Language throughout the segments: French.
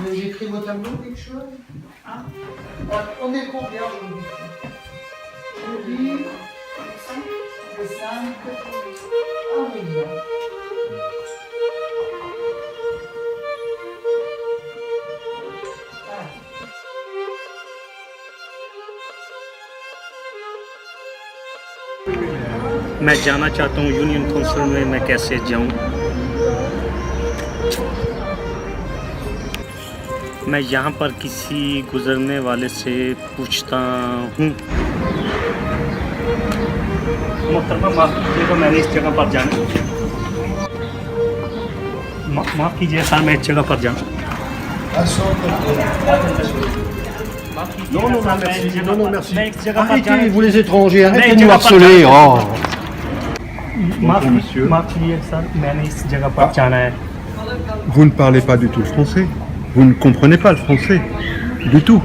J'ai pris vos tableaux, quelque chose hein. On est combien aujourd'hui? Jeudi, le 5. Ah oui, bien. मैं जाना चाहता हूँ union council में, मैं कैसे जाऊँ? मैं यहाँ पर किसी गुजरने वाले से पूछता हूँ। मोहतरमा माफ़ कीजिएगा, मैंने इस जगह पर जाना। माफ़ कीजिए सर, मैं इस जगह पर जाना। Non, non, non, merci. Non, non, merci. Arrêtez, vous les étrangers, arrêtez de nous harceler. Oh. Monsieur. माफ़ कीजिए सर, मैंने इस जगह पर जाना है। Vous ne parlez pas du tout le français. Vous ne comprenez pas le français. Du tout.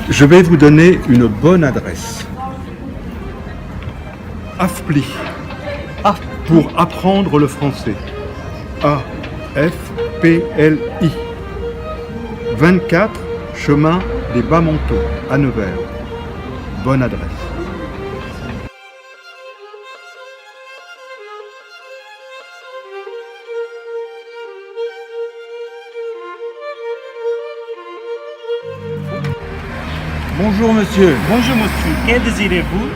Je vais vous donner une bonne adresse. AFPLI. Pour apprendre le français. AFPLI. 24 chemin des Bas-Manteaux à Nevers. Bonne adresse. Bonjour monsieur, Bonjour monsieur, que désirez-vous?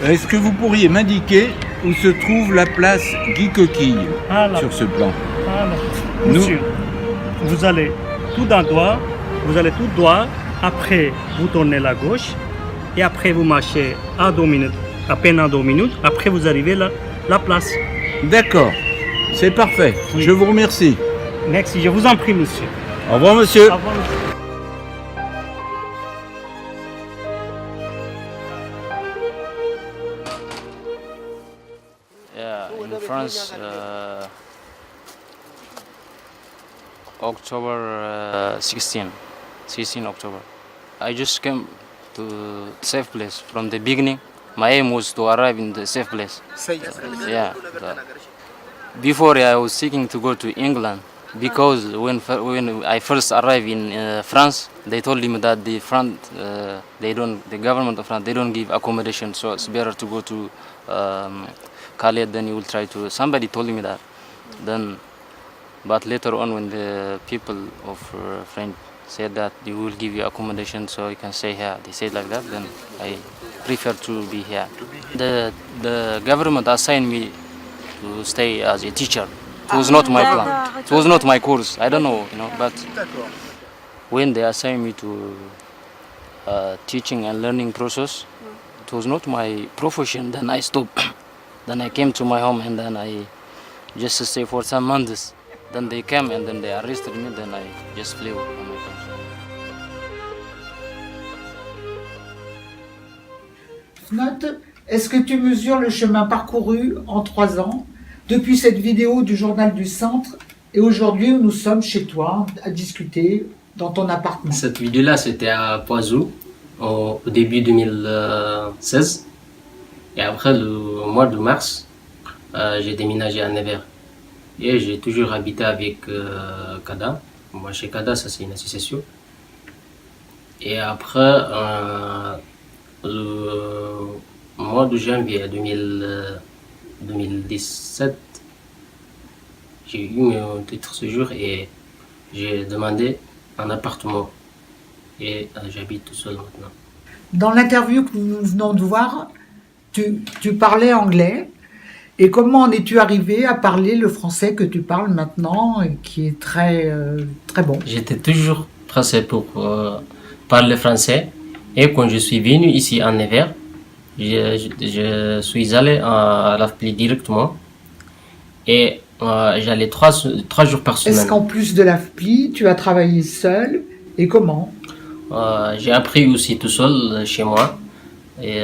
est-ce que vous pourriez m'indiquer où se trouve la place Guy Coquille Alors, sur ce plan? monsieur, vous allez tout droit, après vous tournez la gauche et après vous marchez à 2 minutes, à peine à 2 minutes, après vous arrivez à la place. D'accord, c'est parfait, Oui. je vous remercie. Merci, je vous en prie monsieur. Au revoir monsieur. Au revoir, monsieur. Yeah, in France, October 16 October. I just came to safe place from the beginning. My aim was to arrive in the safe place. Yeah. Before I was seeking to go to England because when I first arrived in France, they told me that the government of France, they don't give accommodation, so it's better to go to Calais. Then you will try to. Somebody told me that. Then, but later on, when the people of French said that they will give you accommodation, so you can stay here. They said like that. Then I prefer to be here. The government assigned me to stay as a teacher. It was not my plan. It was not my course. I don't know, but when they assigned me to teaching and learning process, it was not my profession. Then I stopped. Then I came to my home and then I just stay for some months. Then they came and then they arrested me. Then I just flew from my country. Note, est-ce que tu mesures le chemin parcouru en 3 ans depuis cette vidéo du journal du centre et aujourd'hui nous sommes chez toi à discuter dans ton appartement? Cette vidéo-là, c'était à Poitou au début 2016. Et après le mois de mars, j'ai déménagé à Nevers. Et j'ai toujours habité avec Kada. Moi, chez Kada, ça c'est une association. Et après, le mois de janvier 2017, j'ai eu mon titre de séjour et j'ai demandé un appartement. Et j'habite tout seul maintenant. Dans l'interview que nous venons de voir, tu parlais anglais. Et comment en es-tu arrivé à parler le français que tu parles maintenant et qui est très, très bon? J'étais toujours pressé pour parler français. Et quand je suis venu ici en Nevers, je suis allé à l'AFPLI directement. Et j'allais 3 jours par semaine. Est-ce qu'en plus de l'AFPLI, tu as travaillé seul? Et comment? J'ai appris aussi tout seul chez moi. Et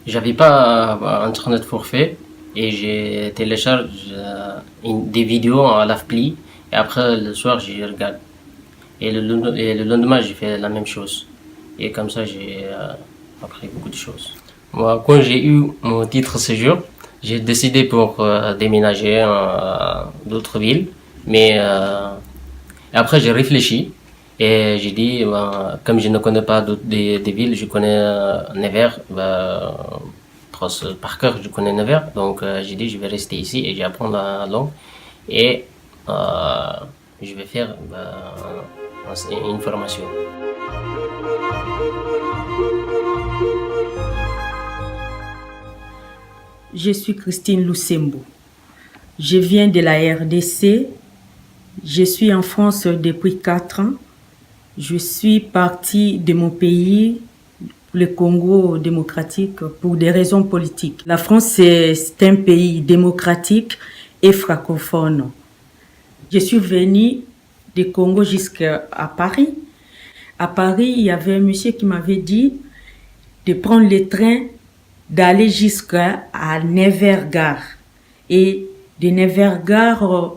j'avais pas internet forfait. Et j'ai téléchargé des vidéos à l'AFPLI. Et après, le soir, je regarde. Et le lendemain, j'ai fait la même chose. Et comme ça, j'ai appris beaucoup de choses. Moi, quand j'ai eu mon titre de séjour, j'ai décidé pour déménager dans d'autres villes. Mais Et après, j'ai réfléchi et j'ai dit, ben, comme je ne connais pas des villes, je connais Nevers, ben, par cœur, je connais Nevers. Donc, j'ai dit, je vais rester ici et j'apprends la langue. Et je vais faire une formation. Je suis Christine Lusembo. Je viens de la RDC. Je suis en France depuis 4 ans. Je suis partie de mon pays, le Congo démocratique, pour des raisons politiques. La France, c'est un pays démocratique et francophone. Je suis venue du Congo jusqu'à Paris. À Paris, il y avait un monsieur qui m'avait dit de prendre le train, d'aller jusqu'à Nevers-Gare. Et de Nevers-Gare,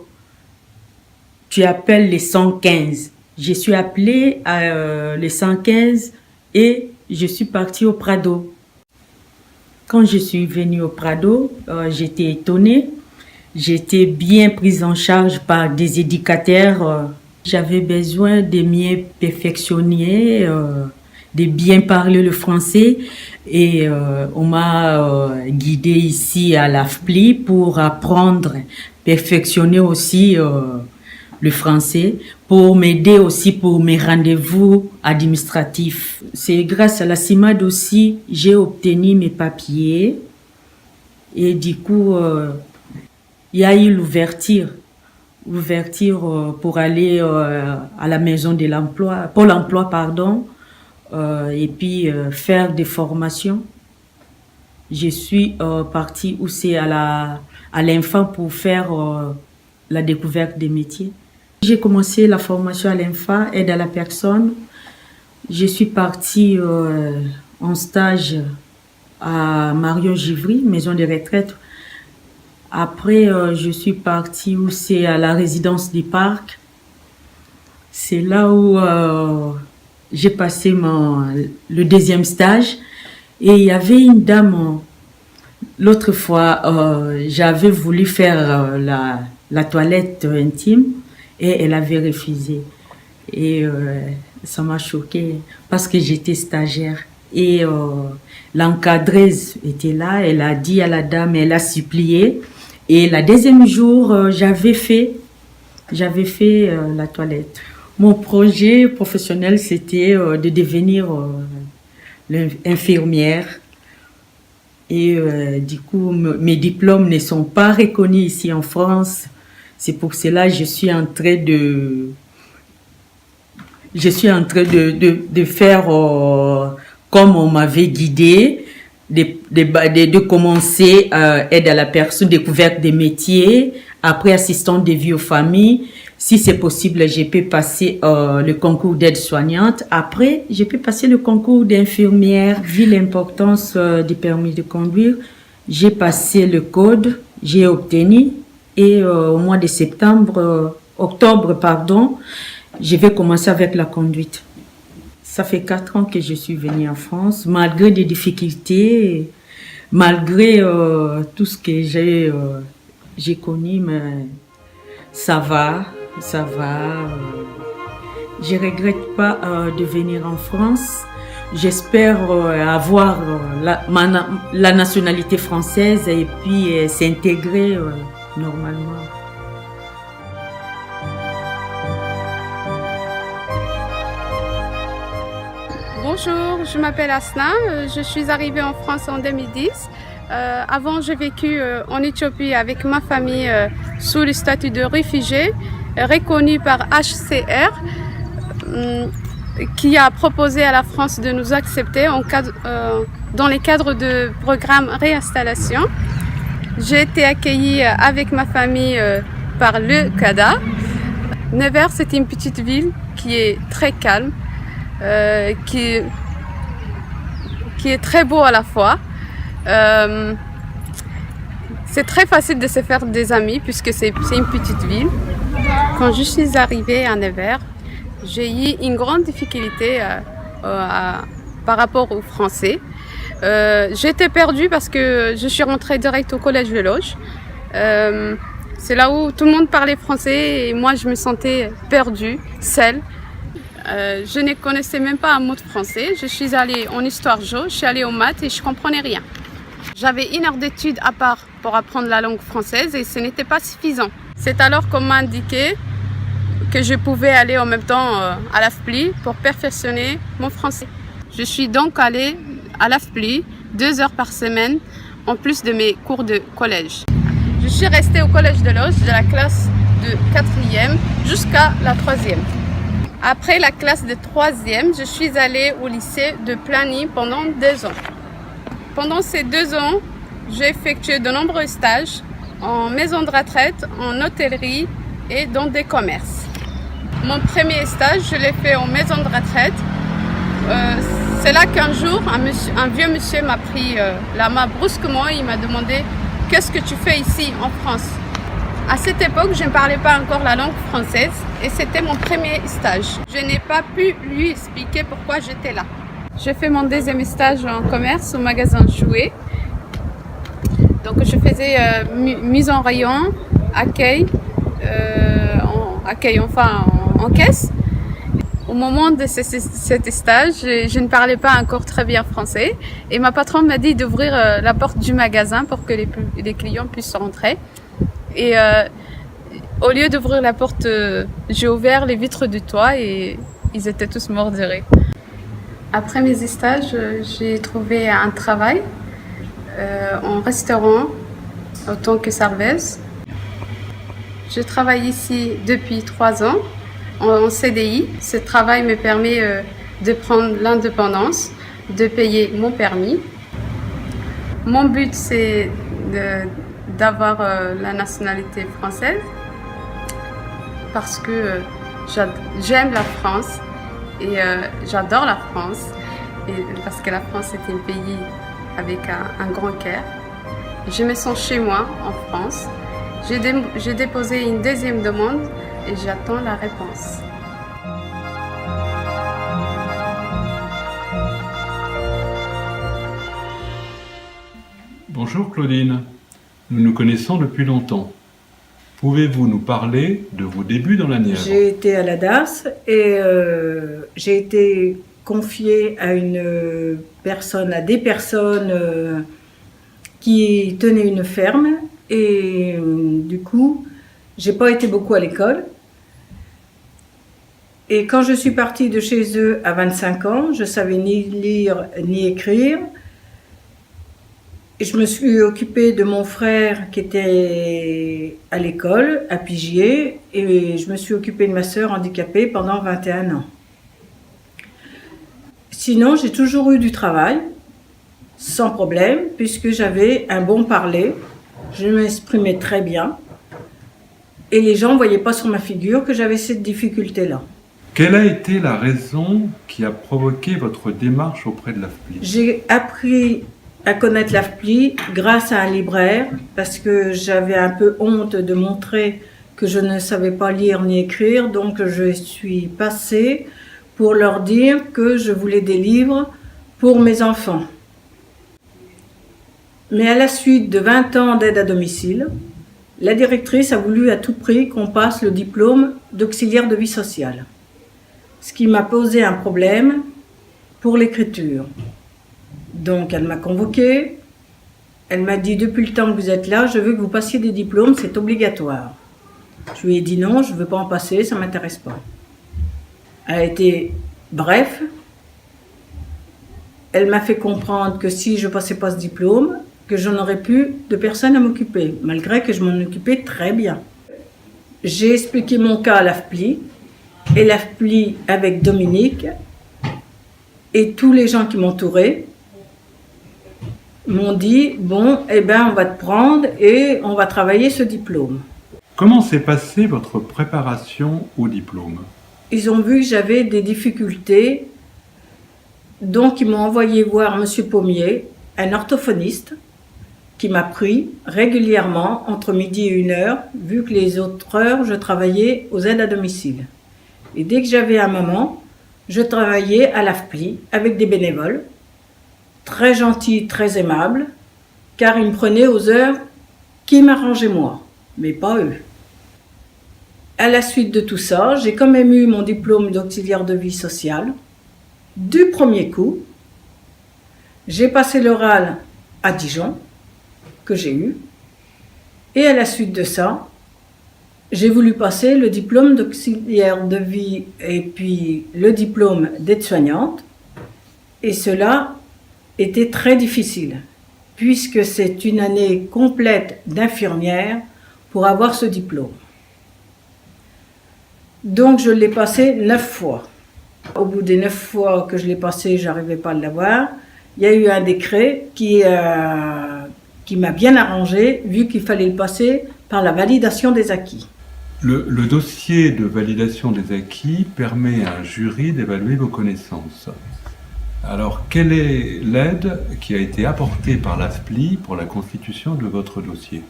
tu appelles les 115. Je suis appelée à les 115 et je suis partie au Prado. Quand je suis venue au Prado, j'étais étonnée. J'étais bien prise en charge par des éducateurs. J'avais besoin de mieux perfectionner, de bien parler le français. Et on m'a guidée ici à l'AFPLI pour apprendre, perfectionner aussi le français, pour m'aider aussi pour mes rendez-vous administratifs. C'est grâce à la CIMAD aussi, j'ai obtenu mes papiers. Et du coup, il y a eu l'ouverture pour aller à la maison de l'emploi, Pôle emploi, pardon, et puis faire des formations. Je suis partie aussi à l'Infant pour faire la découverte des métiers. J'ai commencé la formation à l'Infant, aide à la personne. Je suis partie en stage à Marion Givry, maison de retraite. Après, je suis partie aussi à la résidence du parc. C'est là où j'ai passé le deuxième stage. Et il y avait une dame, l'autre fois, j'avais voulu faire la toilette intime et elle avait refusé. Et ça m'a choquée parce que j'étais stagiaire. Et l'encadreuse était là, elle a dit à la dame, elle a supplié. Et le deuxième jour, j'avais fait la toilette. Mon projet professionnel, c'était de devenir infirmière. Et du coup, mes diplômes ne sont pas reconnus ici en France. C'est pour cela que je suis en train de faire comme on m'avait guidée, de commencer aide à la personne, découverte des métiers, après assistante de vie aux familles. Si c'est possible, je peux passer le concours d'aide-soignante. Après, je peux passer le concours d'infirmière. Vu l'importance du permis de conduire, j'ai passé le code, j'ai obtenu. Et au mois de octobre, je vais commencer avec la conduite. Ça fait 4 ans que je suis venue en France, malgré des difficultés, malgré tout ce que j'ai connu, mais ça va. Je regrette pas de venir en France. J'espère avoir la nationalité française et puis s'intégrer normalement. Bonjour, je m'appelle Asna, je suis arrivée en France en 2010. Avant, j'ai vécu en Éthiopie avec ma famille sous le statut de réfugié, reconnu par HCR, qui a proposé à la France de nous accepter dans le cadre de programme réinstallation. J'ai été accueillie avec ma famille par le CADA. Nevers, c'est une petite ville qui est très calme. Qui est très beau à la fois. C'est très facile de se faire des amis puisque c'est une petite ville. Quand je suis arrivée à Nevers, j'ai eu une grande difficulté par rapport aux Français. J'étais perdue parce que je suis rentrée direct au collège Le Loge. C'est là où tout le monde parlait français et moi je me sentais perdue, seule. Je ne connaissais même pas un mot de français. Je suis allée en histoire géo, je suis allée aux maths et je ne comprenais rien. J'avais 1 heure d'études à part pour apprendre la langue française et ce n'était pas suffisant. C'est alors qu'on m'a indiqué que je pouvais aller en même temps à l'AFPLI pour perfectionner mon français. Je suis donc allée à l'AFPLI 2 heures par semaine en plus de mes cours de collège. Je suis restée au collège de Loges de la classe de 4e jusqu'à la 3e. Après la classe de 3e, je suis allée au lycée de Plany pendant 2 ans. Pendant ces 2 ans, j'ai effectué de nombreux stages en maison de retraite, en hôtellerie et dans des commerces. Mon premier stage, je l'ai fait en maison de retraite. C'est là qu'un jour, un vieux monsieur m'a pris la main brusquement et il m'a demandé « Qu'est-ce que tu fais ici en France ?» À cette époque, je ne parlais pas encore la langue française et c'était mon premier stage. Je n'ai pas pu lui expliquer pourquoi j'étais là. J'ai fait mon 2e stage en commerce au magasin de jouets. Donc je faisais mise en rayon, accueil, en caisse. Au moment de cet stage, je ne parlais pas encore très bien français et ma patronne m'a dit d'ouvrir la porte du magasin pour que les clients puissent rentrer. Et au lieu d'ouvrir la porte, j'ai ouvert les vitres du toit et ils étaient tous morts de rire. Après mes stages, j'ai trouvé un travail en restaurant en tant que serveuse. Je travaille ici depuis 3 ans en CDI. Ce travail me permet de prendre l'indépendance, de payer mon permis. Mon but, c'est d'avoir la nationalité française parce que j'aime la France et j'adore la France et parce que la France est un pays avec un grand cœur. Je me sens chez moi en France. J'ai déposé une 2e demande et j'attends la réponse. Bonjour Claudine, nous nous connaissons depuis longtemps. Pouvez-vous nous parler de vos débuts dans la Nièvre? J'ai été à la DAS et j'ai été confiée à des personnes qui tenaient une ferme et du coup, j'ai pas été beaucoup à l'école. Et quand je suis partie de chez eux à 25 ans, je savais ni lire ni écrire. Et je me suis occupée de mon frère qui était à l'école, à Pigier, et je me suis occupée de ma sœur handicapée pendant 21 ans. Sinon, j'ai toujours eu du travail, sans problème, puisque j'avais un bon parler, je m'exprimais très bien, et les gens ne voyaient pas sur ma figure que j'avais cette difficulté-là. Quelle a été la raison qui a provoqué votre démarche auprès de l'AFPLI? J'ai appris à connaître l'AFPLI grâce à un libraire, parce que j'avais un peu honte de montrer que je ne savais pas lire ni écrire, donc je suis passée pour leur dire que je voulais des livres pour mes enfants. Mais à la suite de 20 ans d'aide à domicile, la directrice a voulu à tout prix qu'on passe le diplôme d'auxiliaire de vie sociale, ce qui m'a posé un problème pour l'écriture. Donc elle m'a convoquée, elle m'a dit « Depuis le temps que vous êtes là, je veux que vous passiez des diplômes, c'est obligatoire. » Je lui ai dit « Non, je ne veux pas en passer, ça ne m'intéresse pas. » Elle a été bref, elle m'a fait comprendre que si je ne passais pas ce diplôme, que je n'aurais plus de personne à m'occuper, malgré que je m'en occupais très bien. J'ai expliqué mon cas à l'AFPLI, et l'AFPLI avec Dominique, et tous les gens qui m'entouraient, m'ont dit « Bon, eh ben, on va te prendre et on va travailler ce diplôme. » Comment s'est passée votre préparation au diplôme? Ils ont vu que j'avais des difficultés, donc ils m'ont envoyé voir M. Pommier, un orthophoniste, qui m'a pris régulièrement entre midi et 1h, vu que les autres heures, je travaillais aux aides à domicile. Et dès que j'avais un moment, je travaillais à l'AFPLI avec des bénévoles, très gentils, très aimables, car ils me prenaient aux heures qui m'arrangeaient moi. mais pas eux. À la suite de tout ça, j'ai quand même eu mon diplôme d'auxiliaire de vie sociale. Du premier coup, j'ai passé l'oral à Dijon, que j'ai eu. Et à la suite de ça, j'ai voulu passer le diplôme d'auxiliaire de vie et puis le diplôme d'aide-soignante. Et cela était très difficile, puisque c'est une année complète d'infirmière pour avoir ce diplôme. Donc je l'ai passé 9 fois. Au bout des 9 fois que je l'ai passé, je n'arrivais pas à l'avoir. Il y a eu un décret qui m'a bien arrangé, vu qu'il fallait le passer par la validation des acquis. Le dossier de validation des acquis permet à un jury d'évaluer vos connaissances. Alors, quelle est l'aide qui a été apportée par l'AFPLI pour la constitution de votre dossier?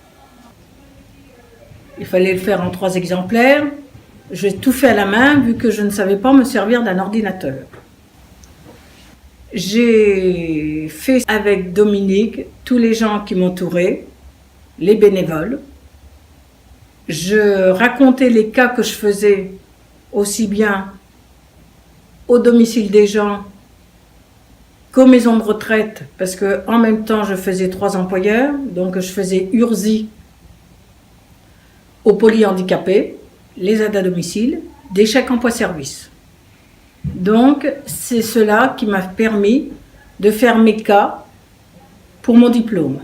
Il fallait le faire en 3 exemplaires. J'ai tout fait à la main, vu que je ne savais pas me servir d'un ordinateur. J'ai fait avec Dominique tous les gens qui m'entouraient, les bénévoles. Je racontais les cas que je faisais aussi bien au domicile des gens qu'aux maisons de retraite, parce qu'en même temps je faisais 3 employeurs, donc je faisais URSI aux polyhandicapés, les aides à domicile, des chèques emploi-service. Donc c'est cela qui m'a permis de faire mes cas pour mon diplôme.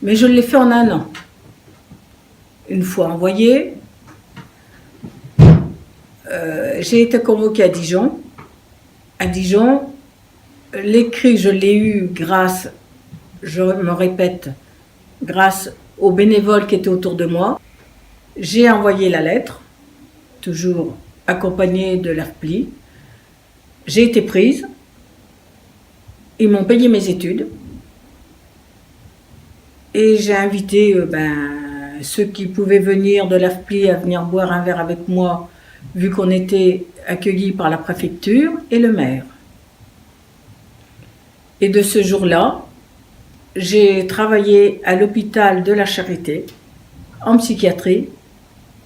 Mais je l'ai fait en 1 an. Une fois envoyé, j'ai été convoquée à Dijon. À Dijon, l'écrit, je l'ai eu grâce, je me répète, grâce aux bénévoles qui étaient autour de moi. J'ai envoyé la lettre, toujours accompagnée de l'AFPLI. J'ai été prise. Ils m'ont payé mes études. Et j'ai invité ceux qui pouvaient venir de l'AFPLI à venir boire un verre avec moi, vu qu'on était accueillis par la préfecture et le maire. Et de ce jour-là, j'ai travaillé à l'hôpital de la Charité, en psychiatrie,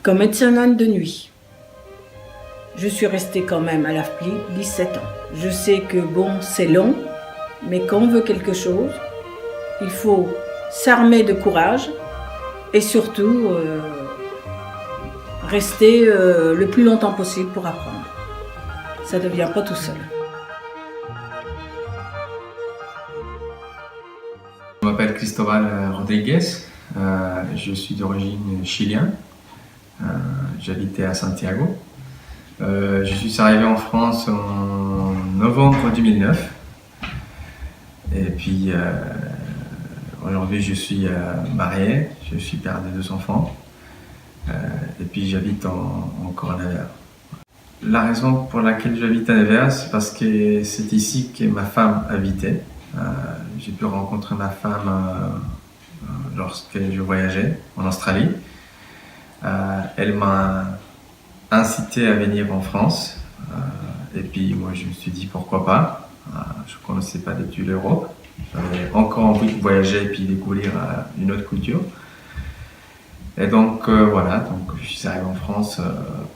comme médecin de nuit. Je suis restée quand même à l'AFPLI 17 ans. Je sais que bon, c'est long, mais quand on veut quelque chose, il faut s'armer de courage et surtout rester le plus longtemps possible pour apprendre. Ça ne vient pas tout seul. Je m'appelle Cristobal Rodriguez, je suis d'origine chilienne, j'habitais à Santiago. Je suis arrivé en France en novembre 2009 et puis aujourd'hui je suis marié, je suis père de 2 enfants et puis j'habite encore à Nevers. La raison pour laquelle j'habite à Nevers, c'est parce que c'est ici que ma femme habitait. J'ai pu rencontrer ma femme lorsque je voyageais en Australie. Elle m'a incité à venir en France et puis moi je me suis dit pourquoi pas. Je ne connaissais pas du tout l'Europe. J'avais encore envie de voyager et puis découvrir une autre culture. Et donc voilà, donc je suis arrivé en France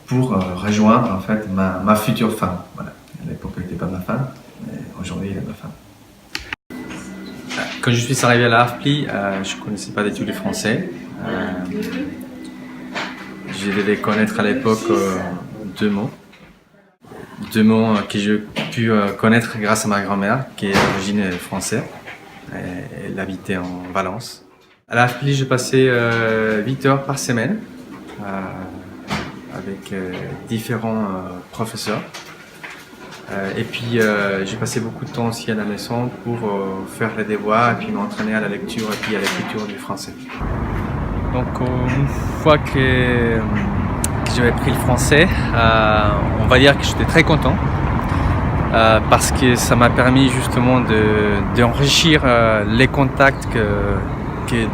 pour rejoindre en fait ma future femme. Voilà. À l'époque elle n'était pas ma femme, mais aujourd'hui elle est ma femme. Quand je suis arrivé à la AFPLI, je ne connaissais pas du tout les Français. Je devais connaître à l'époque 2 mots. 2 mots que j'ai pu connaître grâce à ma grand-mère, qui est d'origine française. Elle habitait en Valence. À la AFPLI, je passais 8 heures par semaine avec différents professeurs. Et puis j'ai passé beaucoup de temps aussi à la maison pour faire les devoirs et puis m'entraîner à la lecture et puis à l'écriture du français. Donc une fois que j'avais pris le français, on va dire que j'étais très content parce que ça m'a permis justement d'enrichir les contacts que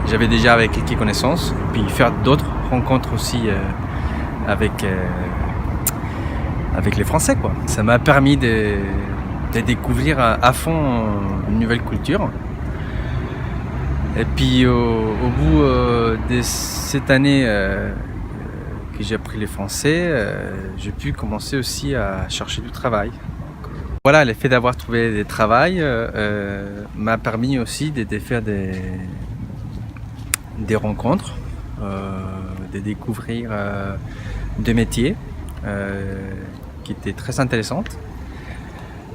j'avais déjà avec Acquis Connaissances, puis faire d'autres rencontres aussi avec les Français, quoi. Ça m'a permis de découvrir à fond une nouvelle culture. Et puis au bout de cette année que j'ai appris le français, j'ai pu commencer aussi à chercher du travail. Voilà, le fait d'avoir trouvé du travail m'a permis aussi de faire des rencontres, de découvrir des métiers qui étaient très intéressantes.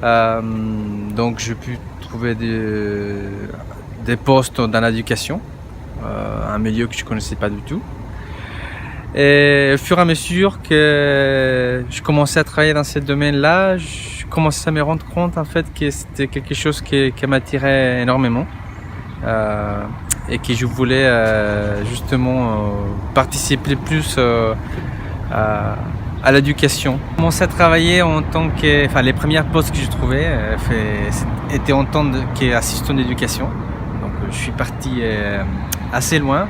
Donc j'ai pu trouver des postes dans l'éducation, un milieu que je ne connaissais pas du tout. Et au fur et à mesure que je commençais à travailler dans ce domaine-là, je commençais à me rendre compte en fait que c'était quelque chose qui m'attirait énormément et que je voulais justement participer plus à l'éducation. J'ai commencé à travailler en tant que... Enfin, les premières postes que j'ai trouvés étaient en tant qu'assistant d'éducation. Donc je suis parti assez loin,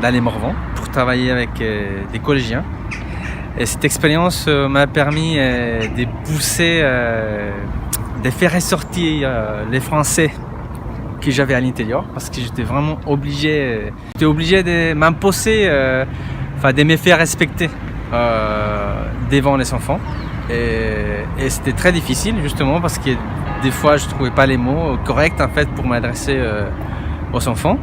dans les Morvans, pour travailler avec des collégiens. Et cette expérience m'a permis de pousser, de faire ressortir les Français que j'avais à l'intérieur, parce que j'étais vraiment obligé de m'imposer, de me faire respecter devant les enfants. Et c'était très difficile justement parce que des fois je ne trouvais pas les mots corrects en fait pour m'adresser aux enfants.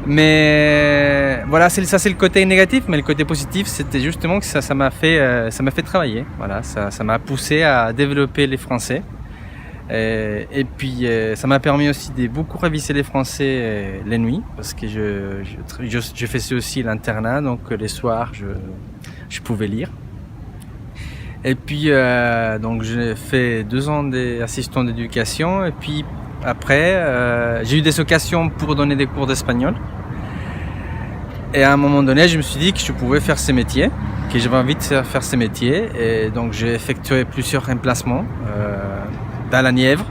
Mais voilà, ça c'est le côté négatif, mais le côté positif c'était justement que ça m'a fait travailler. Voilà, ça m'a poussé à développer les français. Et puis ça m'a permis aussi de beaucoup réviser les français les nuits, parce que je faisais aussi l'internat, donc les soirs je pouvais lire. Et puis donc j'ai fait 2 ans d'assistant d'éducation, et puis après j'ai eu des occasions pour donner des cours d'espagnol. Et à un moment donné, je me suis dit que je pouvais faire ces métiers, que j'avais envie de faire ces métiers. Et donc j'ai effectué plusieurs remplacements dans la Nièvre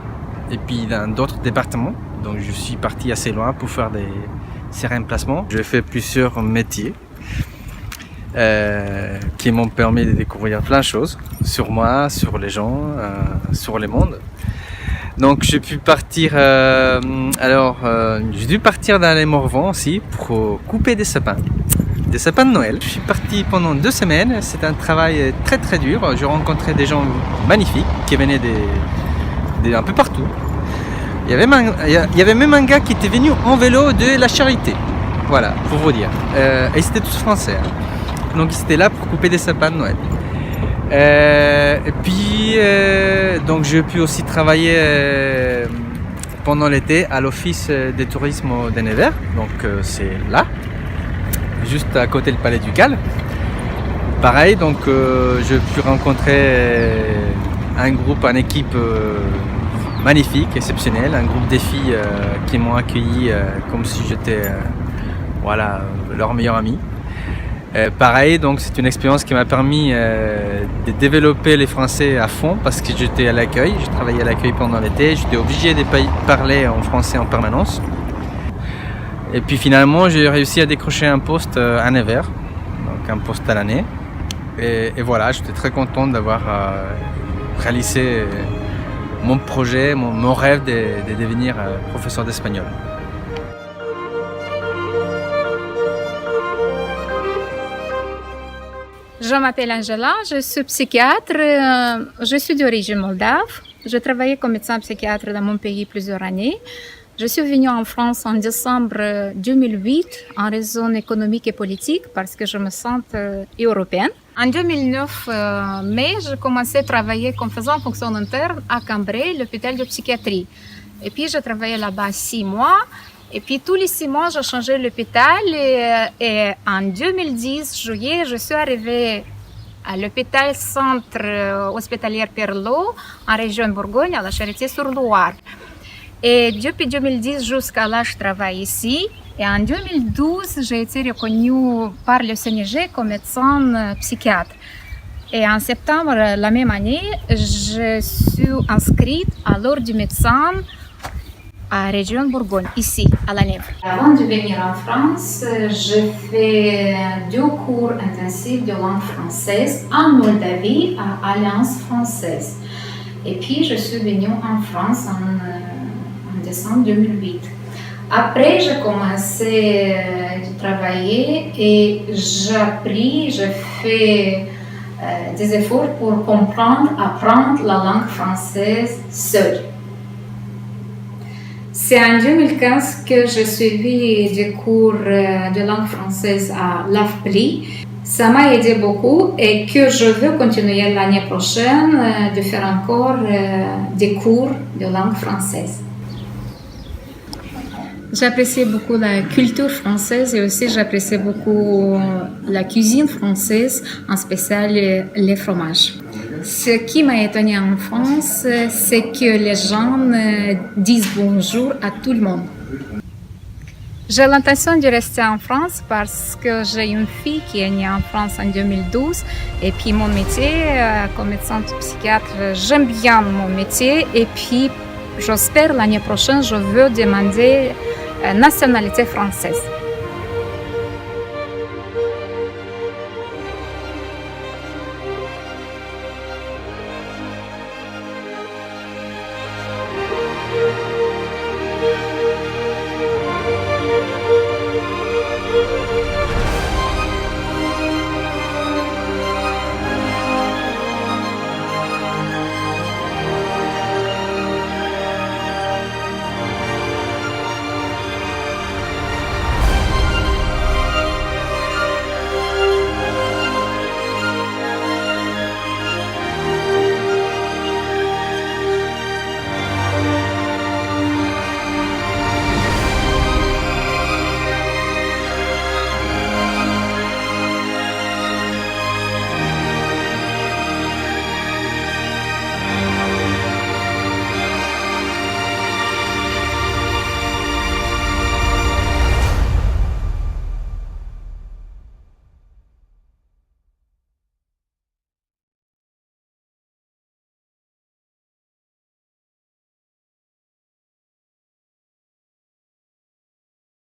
et puis dans d'autres départements. Donc je suis parti assez loin pour faire ces remplacements. J'ai fait plusieurs métiers qui m'ont permis de découvrir plein de choses sur moi, sur les gens, sur le monde. Donc j'ai pu partir, j'ai dû partir dans les Morvans aussi pour couper des sapins de Noël. Je suis parti pendant 2 semaines, c'était un travail très très dur. J'ai rencontré des gens magnifiques qui venaient un peu partout. Il y avait même un gars qui était venu en vélo de la Charité, voilà, pour vous dire. Et c'était tous français, hein. Donc ils étaient là pour couper des sapins de Noël. Et puis donc j'ai pu aussi travailler pendant l'été à l'office de tourisme de Nevers, donc c'est là, juste à côté du Palais Ducal. Pareil, donc j'ai pu rencontrer un groupe, une équipe magnifique, exceptionnelle, un groupe de filles qui m'ont accueilli comme si j'étais leur meilleur ami. Pareil, donc c'est une expérience qui m'a permis de développer les français à fond, parce que j'étais à l'accueil, je travaillais à l'accueil pendant l'été, j'étais obligé de parler en français en permanence. Et puis finalement, j'ai réussi à décrocher un poste à Nevers, donc un poste à l'année. Et voilà, j'étais très content d'avoir réalisé mon projet, mon rêve de devenir professeur d'espagnol. Je m'appelle Angela, je suis psychiatre, je suis d'origine moldave. Je travaillais comme médecin psychiatre dans mon pays plusieurs années. Je suis venue en France en décembre 2008 en raison économique et politique parce que je me sens européenne. En 2009, mai, je commençais à travailler comme faisant fonction interne à Cambrai, l'hôpital de psychiatrie. Et puis, je travaillais là-bas 6 mois. Et puis, tous les 6 mois, j'ai changé l'hôpital. Et en 2010, juillet, je suis arrivée à l'hôpital centre hospitalier Perlot, en région Bourgogne, à la Charité-sur-Loire. Et depuis 2010 jusqu'à là, je travaille ici. Et en 2012, j'ai été reconnue par le CNG comme médecin psychiatre. Et en septembre la même année, je suis inscrite à l'ordre du médecin à la région Bourgogne, ici, à la Nièvre. Avant de venir en France, j'ai fait 2 cours intensifs de langue française en Moldavie à Alliance française. Et puis, je suis venue en France en décembre 2008. Après, j'ai commencé à travailler et j'ai fait des efforts pour apprendre la langue française seule. C'est en 2015 que j'ai suivi des cours de langue française à l'AFPLI. Ça m'a aidé beaucoup et que je veux continuer l'année prochaine de faire encore des cours de langue française. J'apprécie beaucoup la culture française et aussi j'apprécie beaucoup la cuisine française, en spécial les fromages. Ce qui m'a étonné en France, c'est que les gens disent bonjour à tout le monde. J'ai l'intention de rester en France parce que j'ai une fille qui est née en France en 2012 et puis mon métier comme médecin psychiatre, j'aime bien mon métier et puis j'espère l'année prochaine je veux demander nationalité française.